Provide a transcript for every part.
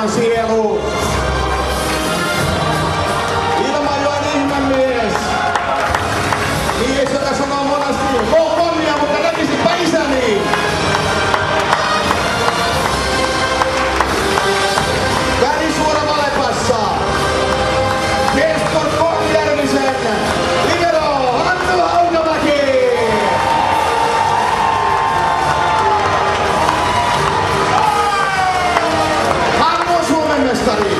kansan sielu. Ilmajoen ihmemies. Mies, joka sanoo monesti, konnia, mutta näkisipä isäni. Värisuora Valepassa. Kestor Konjärvisen. Libero Hannu Haudamäki. Hannu on Suomen mestari.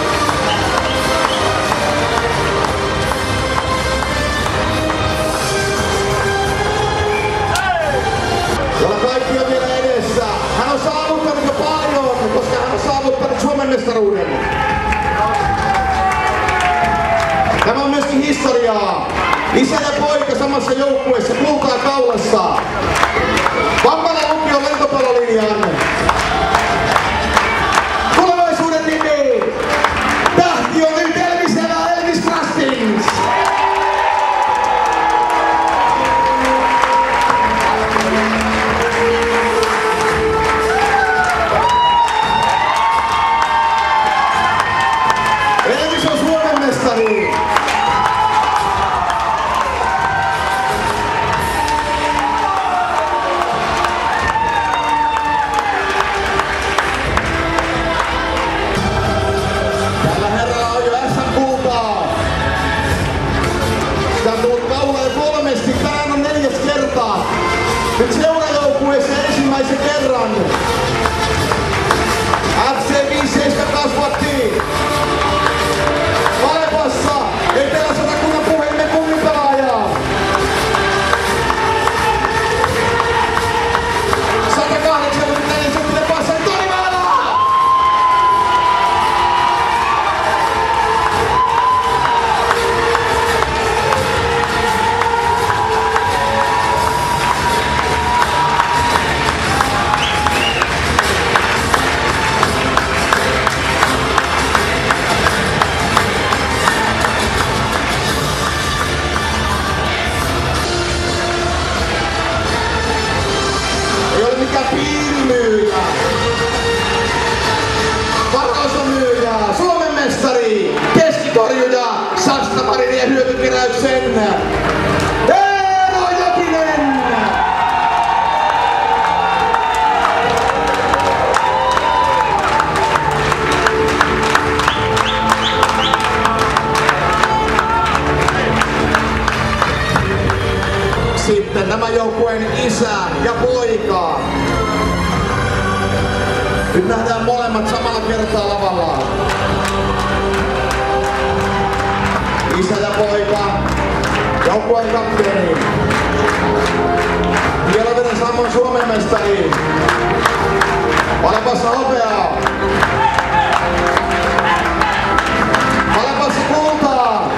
Jolla kaikki on vielä edessä. Hän on saavuttanut jo paljon, koska hän on saavuttanut Suomen mestaruuden. Tämä on myöskin historiaa. Isä ja poika samassa joukkueessa, kultaa kaulassa. Vammalan lukion lentopallolinjan. Tulevaisuuden nimi. Tähti on nyt Elvis Krastins. Elvis on Suomen mestari. Tällä herralla on jo SM-kultaa. Sitä on tullut kaulaa jo 3, tänään on 4. kerta. Nyt seurajoukkueessa ensimmäisen kerran. FC 57 kasvatti. Valepassa, Etelä-Satakunnan puhelimen kummipelaaja. 184 senttinen passari Toni Väälä! Ei ole mikään piirimyyjä. Varalosomyyjä, Suomen mestari, keskikorjuja, Sastamarinen ja hyötykeräyksen. Eero Jokinen! Sitten tämä joukkueen isä ja poika. Nyt nähdään molemmat samalla kertaa lavalla. Isä ja poika, joukkueen kapteeni. Mieloveden samoin Suomen mestari. Valepassa hopeaa. Valepassa kultaa.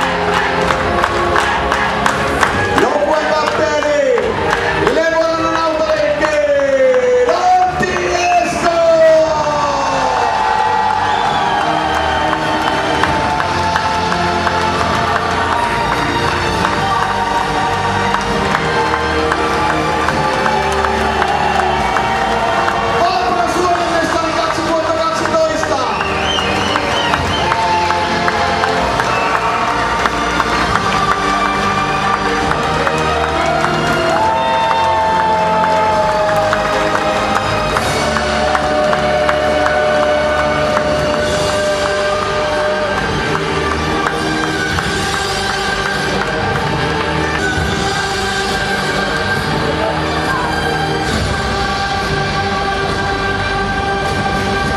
Joukkueen kapteeni. Ylevuoron autoliikki. Antti Esko! Valpura Suomen mestari 2012.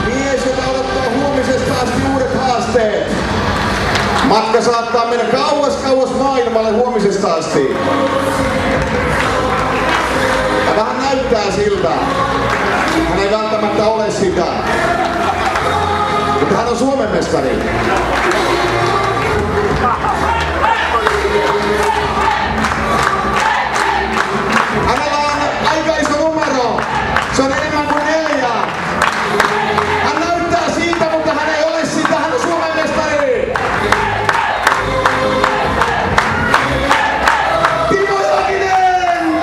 Mies, joka odottaa huomisesta asti uudet haasteet. Matka saattaa mennä kauas maailmalle huomisesta asti. Ja vähän näyttää siltä. Hän ei välttämättä ole sitä. Mutta hän on Suomen mestari. Hänellä on aika iso numero. Se on enemmän kuin 4. Hän näyttää siitä, mutta hän ei ole sitä. Hän on Suomen mestari. Timo Jokinen!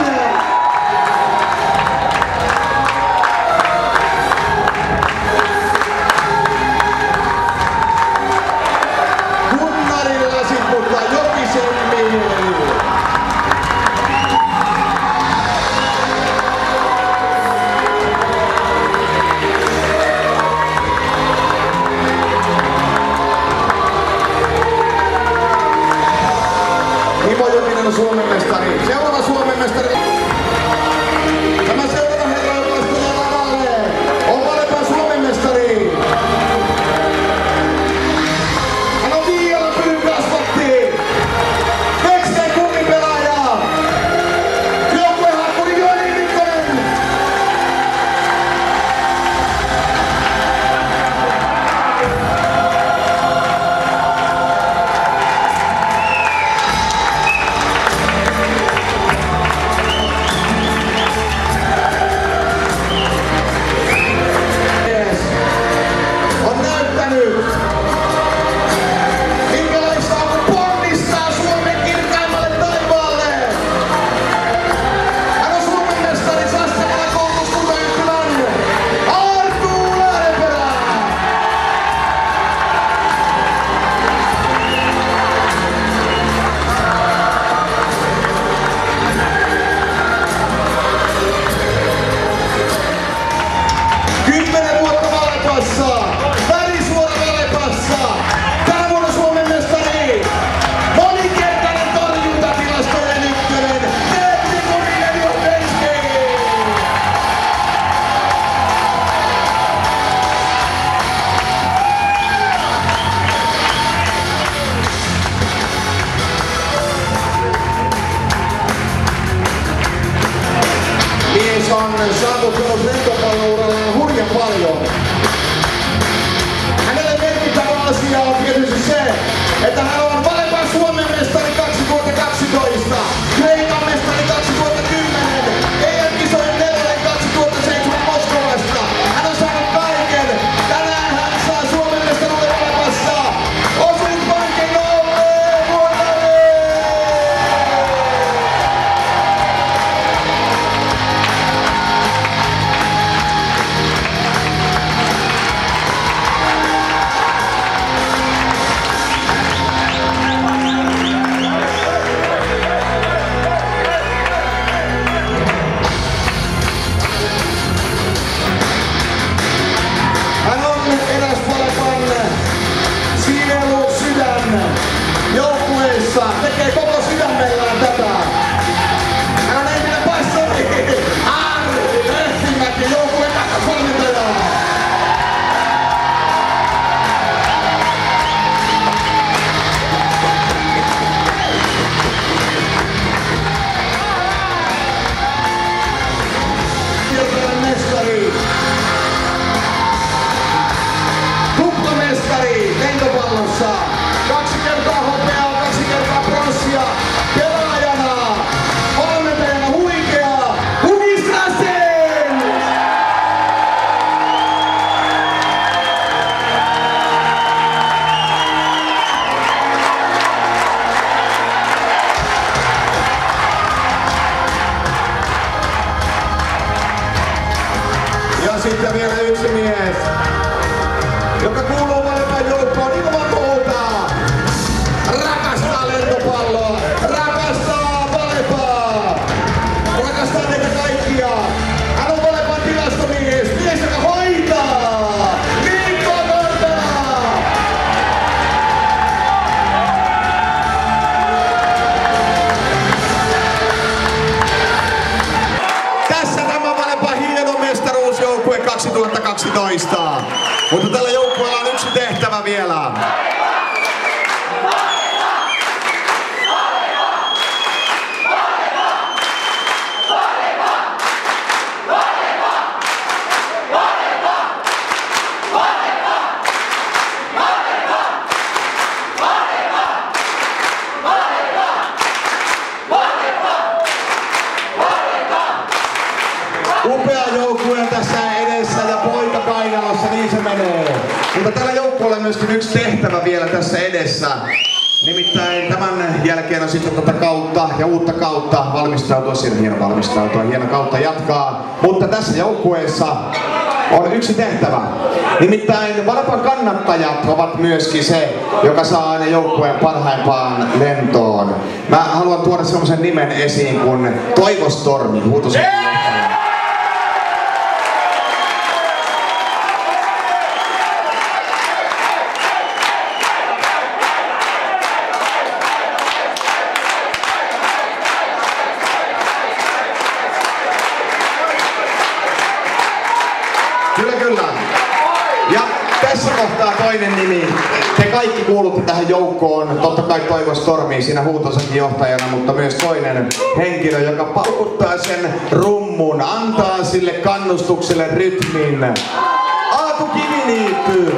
joukkueessa on saavuttanut lentopallourallaan hurjan paljon. Hänelle merkittävä asia on tietysti se, että hän on Valepan Suomen mestari 2012, Kreikan mestari 2010, EM-kisojen nelonen 2007 Moskovasta. Hän on saanut kaiken. Tänään hän saa Suomen mestaruuden Valepassa. Osuuspankin Olle Vuotanen! Joukkueessa tekee koko sydämellään tätä. Hän on entinen passari Arri Lehtimäki, joukkueen kakkosvalmentaja. Kiertäjän mestari. Tuplamestari lentopallossa. 2 kertaa hopeaa, 2 kertaa pronssia. Pelaajana, valmentajana huikea Hugistrasen! Ja sitten vielä yksi mies, joka kuuluu Valepan joukkoon ilman muuta. Rakastaa lentopalloa, rakastaa Valepaa, rakastaa teitä kaikkia. Hän on Valepan tilastomies, mies joka hoitaa, Mikko Kortela! Tässä tämä Valepan hieno mestaruusjoukkue 2012. Mutta tällä joukkueella on yksi tehtävä vielä. Upea joukkue tässä edessä ja poika kainalossa, niin se menee. Mutta tällä joukkueella on myöskin yksi tehtävä vielä tässä edessä. Nimittäin tämän jälkeen on sitten tätä kautta ja uutta kautta valmistautua. Siinä on hieno valmistautua, hieno kautta jatkaa. Mutta tässä joukkueessa on yksi tehtävä. Nimittäin Valepan kannattajat ovat myöskin se, joka saa aina joukkueen parhaimpaan lentoon. Mä haluan tuoda semmoisen nimen esiin kuin Toivo Stormi, Huutosen. Kyllä. Ja tässä kohtaa toinen nimi. Te kaikki kuulutte tähän joukkoon. Totta kai Toivo Stormi siinä Huutosenkin johtajana, mutta myös toinen henkilö, joka paukuttaa sen rummun, antaa sille kannustukselle rytmin. Aatu Kiviniitty.